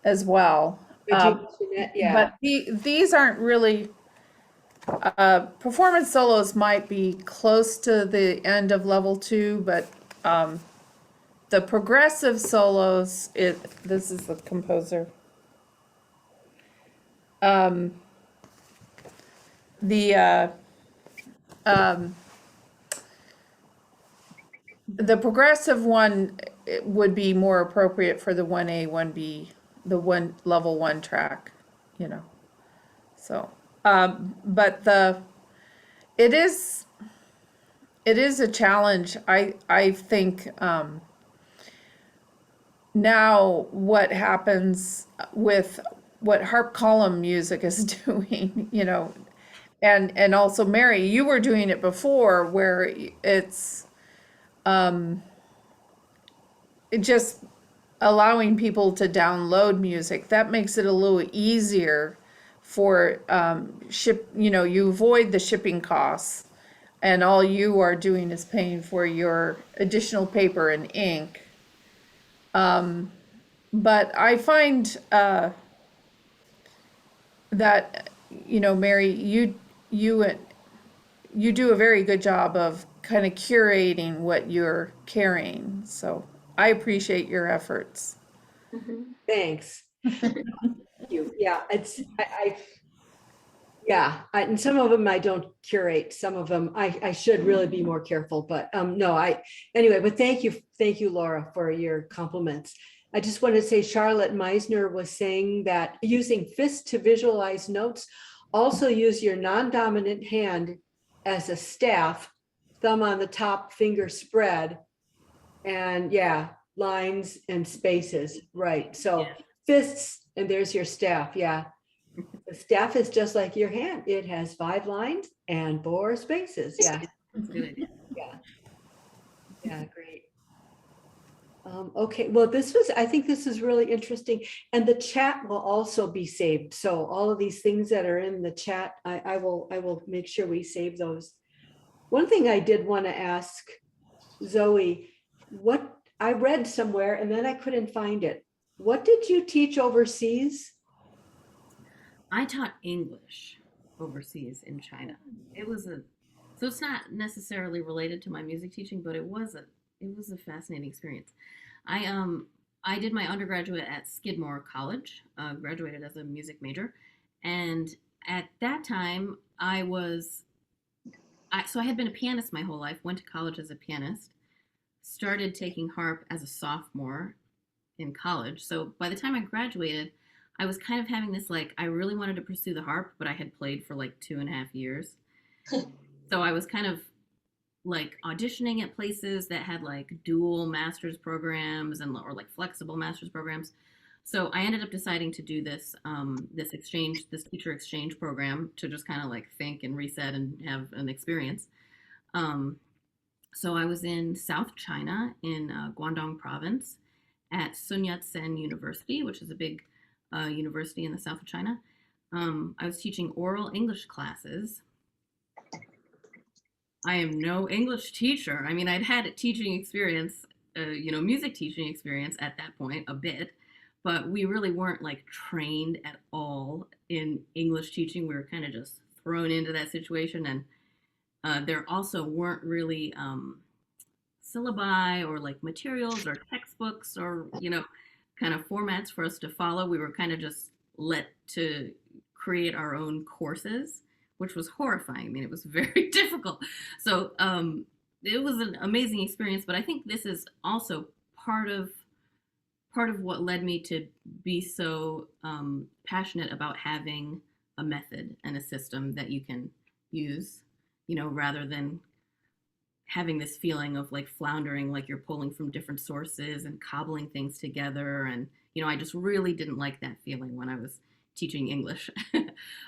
as well. Yeah, But these aren't really, performance solos might be close to the end of level 2, but the progressive solos, this is the composer. The progressive one would be more appropriate for the 1A, 1B, the level 1 track, So, but it is a challenge. I think now what happens with what harp column music is doing, and also Mary, you were doing it before where it's just allowing people to download music. That makes it a little easier for you avoid the shipping costs, and all you are doing is paying for your additional paper and ink. But I find that Mary, you do a very good job of kind of curating what you're carrying. So I appreciate your efforts. thanks. Thank you. Yeah, and some of them I don't curate. Some of them I should really be more careful. But anyway. But thank you, Laura, for your compliments. I just want to say Charlotte Meisner was saying that using fists to visualize notes, also use your non-dominant hand as a staff, thumb on the top, finger spread, and lines and spaces. Right. So fists, and there's your staff. Yeah. The staff is just like your hand. It has 5 lines and 4 spaces. Yeah. That's a good idea. Yeah, great. Okay, well, I think this is really interesting. And the chat will also be saved. So all of these things that are in the chat, I will make sure we save those. One thing I did want to ask Zoe, what I read somewhere and then I couldn't find it. What did you teach overseas? I taught English overseas in China. So it's not necessarily related to my music teaching, but it was a fascinating experience. I did my undergraduate at Skidmore College, graduated as a music major, and at that time I had been a pianist my whole life, went to college as a pianist, started taking harp as a sophomore in college. So by the time I graduated, I was kind of having this I really wanted to pursue the harp, but I had played for 2.5 years. So I was kind of auditioning at places that had dual master's programs or flexible master's programs. So I ended up deciding to do this teacher exchange program to just kind of think and reset and have an experience. So I was in South China in Guangdong province at Sun Yat-sen University, which is a big university in the south of China. I was teaching oral English classes. I am no English teacher. I mean, I'd had teaching experience, music teaching experience at that point a bit, but we really weren't like trained at all in English teaching. We were kind of just thrown into that situation, and there also weren't really syllabi or like materials or textbooks or kind of formats for us to follow. We were kind of just let to create our own courses, which was horrifying. I mean, it was very difficult. So it was an amazing experience, but I think this is also part of what led me to be so passionate about having a method and a system that you can use, rather than having this feeling of like floundering, like you're pulling from different sources and cobbling things together. And, I just really didn't like that feeling when I was teaching English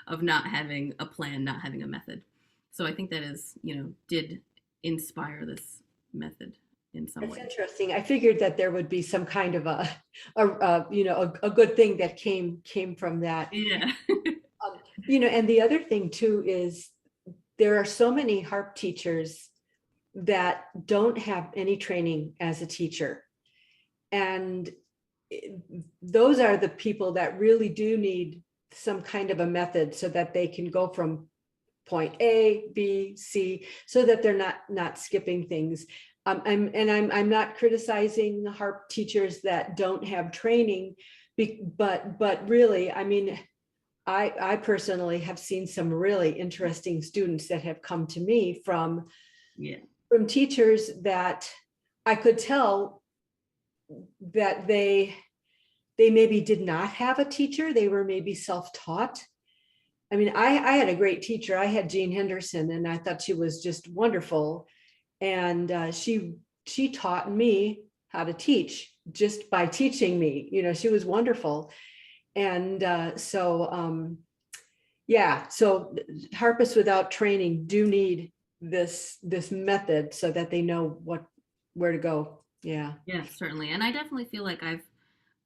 of not having a plan, not having a method. So I think that did inspire this method in some That's way. interesting. I figured that there would be some kind of a good thing that came from that. Yeah. And the other thing too is there are so many harp teachers that don't have any training as a teacher. And those are the people that really do need some kind of a method so that they can go from point A, B, C, so that they're not skipping things. I'm not criticizing harp teachers that don't have training, but really, I mean, I personally have seen some really interesting students that have come to me from teachers that I could tell that they maybe did not have a teacher. They were maybe self-taught. I mean, I had a great teacher. I had Jean Henderson, and I thought she was just wonderful. And she taught me how to teach just by teaching me. She was wonderful. And so harpists without training do need this method so that they know where to go. Yeah, certainly. And I definitely feel like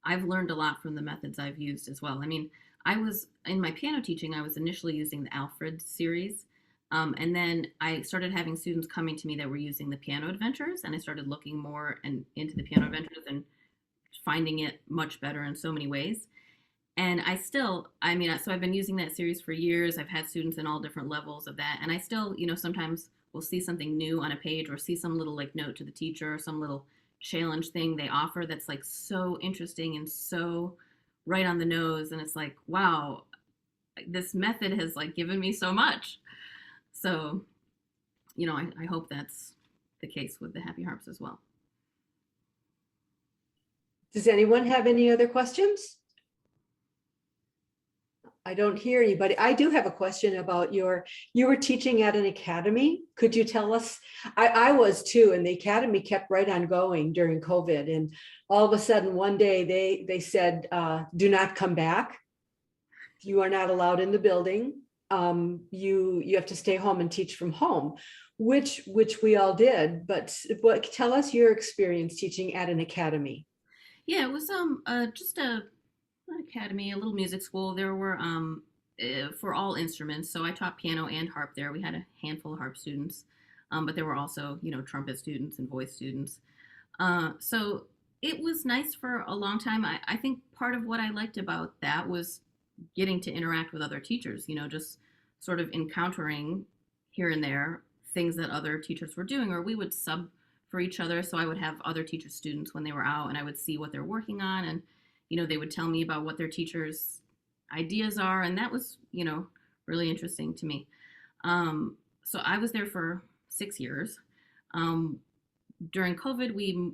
I've learned a lot from the methods I've used as well. I mean, I was in my piano teaching, I was initially using the Alfred series. And then I started having students coming to me that were using the piano adventures, and I started looking more into the piano adventures and finding it much better in so many ways. And so I've been using that series for years. I've had students in all different levels of that. And I still, sometimes we'll see something new on a page or see some little like note to the teacher or some little challenge thing they offer that's like so interesting and so right on the nose. And it's like, wow, this method has like given me so much. So, I hope that's the case with the Happy Harps as well. Does anyone have any other questions? I don't hear anybody. I do have a question about you were teaching at an academy. Could you tell us? I was too, and the academy kept right on going during COVID. And all of a sudden one day they said, do not come back. You are not allowed in the building. You have to stay home and teach from home, which we all did. But tell us your experience teaching at an academy. Yeah, it was just an academy, a little music school. There were for all instruments. So I taught piano and harp there. We had a handful of harp students, but there were also trumpet students and voice students. So it was nice for a long time. I think part of what I liked about that was getting to interact with other teachers, just sort of encountering here and there things that other teachers were doing, or we would sub for each other. So I would have other teachers' students when they were out, and I would see what they're working on, and they would tell me about what their teachers' ideas are, and that was really interesting to me. So I was there for 6 years. During COVID,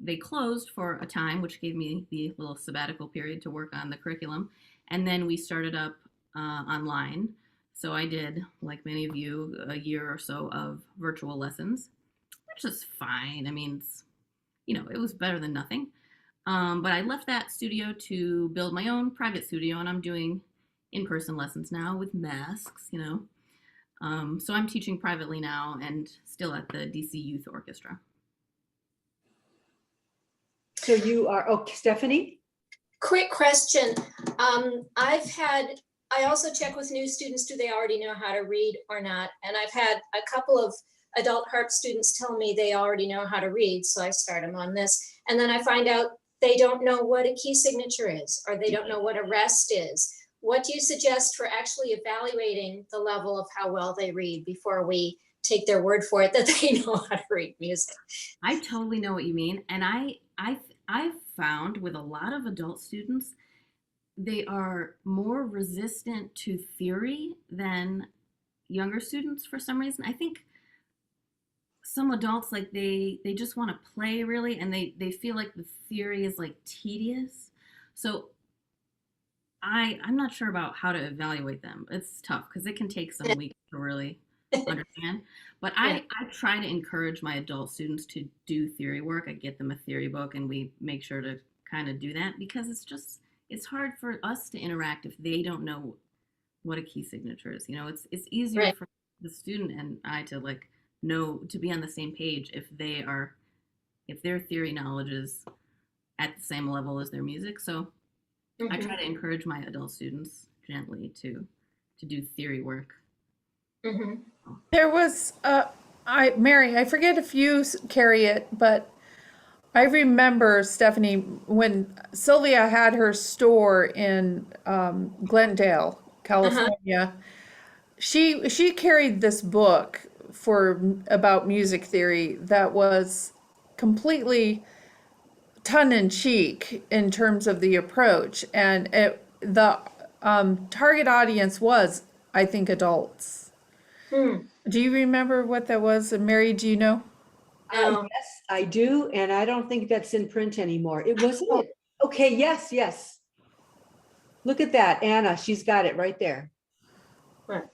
they closed for a time, which gave me the little sabbatical period to work on the curriculum. And then we started up online. So I did, like many of you, a year or so of virtual lessons, which is fine. I mean, it was better than nothing. But I left that studio to build my own private studio, and I'm doing in-person lessons now with masks, So I'm teaching privately now and still at the DC Youth Orchestra. So you are, Stephanie? Quick question. I also check with new students, do they already know how to read or not? And I've had a couple of adult harp students tell me they already know how to read, so I start them on this. And then I find out they don't know what a key signature is, or they don't know what a rest is. What do you suggest for actually evaluating the level of how well they read before we take their word for it that they know how to read music? I totally know what you mean, and I've found with a lot of adult students, they are more resistant to theory than younger students for some reason. I think some adults, like, they just want to play really, and they feel like the theory is like tedious. So I'm not sure about how to evaluate them. It's tough because it can take some weeks to really understand. But I try to encourage my adult students to do theory work. I get them a theory book and we make sure to kind of do that, because it's hard for us to interact if they don't know what a key signature is. It's easier Right. for the student and I to like know, to be on the same page if their theory knowledge is at the same level as their music. So I Mhm, try to encourage my adult students gently to do theory work. mhm. There was, Mary, I forget if you carry it, but I remember, Stephanie, when Sylvia had her store in Glendale, Uh-huh. California, she carried this book about music theory that was completely tongue in cheek in terms of the approach, and the target audience was, I think, adults. Hmm. Do you remember what that was? And Mary, do you know? No. Yes, I do, and I don't think that's in print anymore. It wasn't Oh, it. Okay, yes, yes. Look at that, Anna, she's got it right there. right.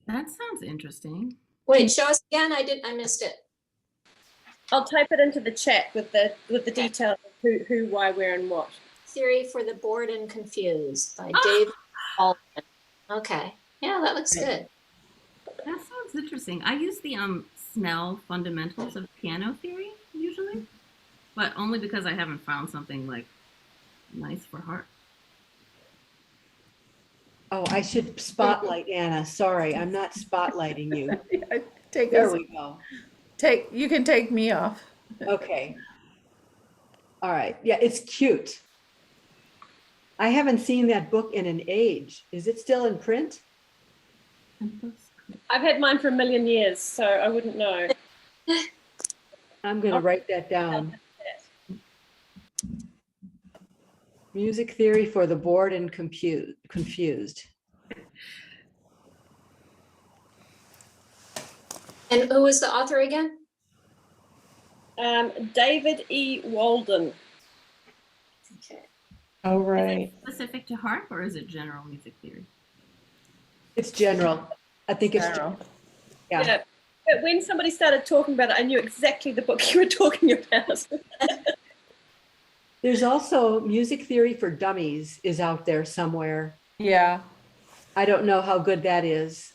That sounds interesting. Wait, show us again. I missed it. I'll type it into the chat with the details of who, why, where, and what. Theory for the Bored and Confused by Ah, David Altman. Okay. Yeah, that looks good. that sounds interesting. I use the Snell Fundamentals of Piano Theory usually, but only because I haven't found something like nice for harp. Oh, I should spotlight Anna. Sorry, I'm not spotlighting you. Take There us, we go. you can take me off. Okay. All right. Yeah, it's cute. I haven't seen that book in an age. Is it still in print? I've had mine for a million years, so I wouldn't know. I'm going to write that down. Music theory for the bored and confused. And who was the author again? David E. Walden. Okay. Oh, Is right. it specific to harp or is it general music theory? It's general. I think it's, General. yeah. But when somebody started talking about it, I knew exactly the book you were talking about. There's also Music Theory for Dummies is out there somewhere. Yeah. I don't know how good that is.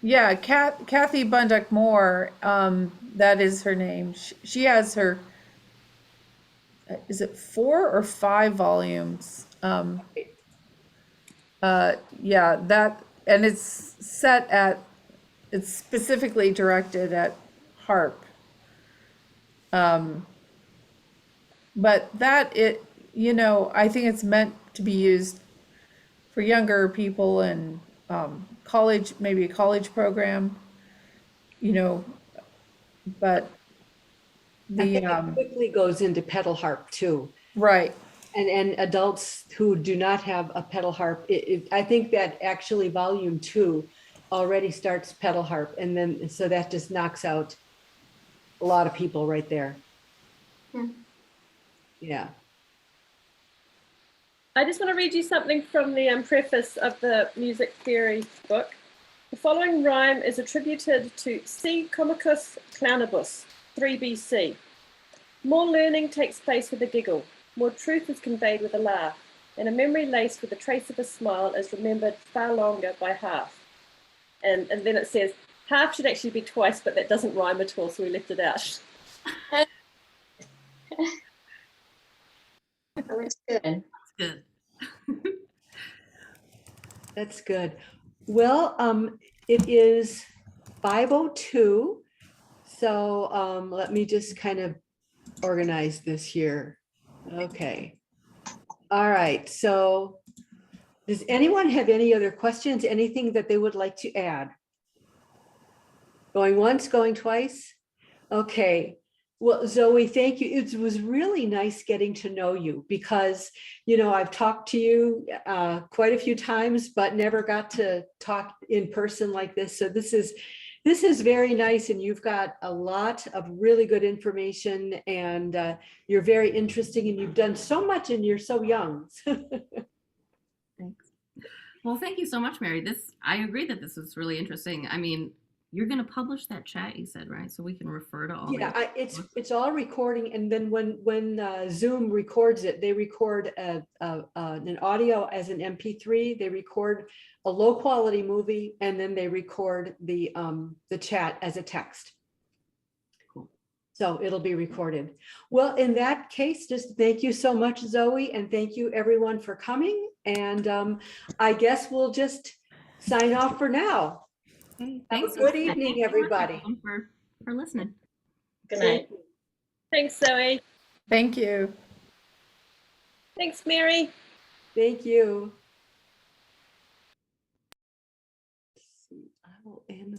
Yeah, Kathy Bundock Moore, that is her name. She has her, is it 4 or 5 volumes? Yeah, and it's specifically directed at harp. But I think it's meant to be used for younger people and college, maybe a college program, but I think it quickly goes into pedal harp too. right. And adults who do not have a pedal harp, I think that actually volume 2 already starts pedal harp. And then, so that just knocks out a lot of people right there. Hmm. Yeah. I just want to read you something from the preface of the music theory book. The following rhyme is attributed to C. Comicus Clownibus, 3 BC. More learning takes place with a giggle, more truth is conveyed with a laugh, and a memory laced with a trace of a smile is remembered far longer by half. And then it says, half should actually be twice, but that doesn't rhyme at all, so we left it out. Looks good. That's good. That's good. Well, it is 5:02. So let me just kind of organize this here. Okay. All right. So does anyone have any other questions? Anything that they would like to add? Going once, going twice? Okay. Well, Zoe, thank you. It was really nice getting to know you because, I've talked to you quite a few times, but never got to talk in person like this. So this is very nice. And you've got a lot of really good information and you're very interesting and you've done so much and you're so young. Thanks. Well, thank you so much, Mary. I agree that this is really interesting. I mean, you're going to publish that chat, you said, right? So we can refer to all. Yeah, it's all recording, and then when Zoom records it, they record an audio as an MP3. They record a low quality movie, and then they record the chat as a text. Cool. So it'll be recorded. Well, in that case, just thank you so much, Zoe, and thank you everyone for coming. And I guess we'll just sign off for now. Okay, Have a thanks. good evening, Thanks so much, everybody. everyone, for listening. Good night. Thanks, Zoe. Thank you. Thanks, Mary. Thank you.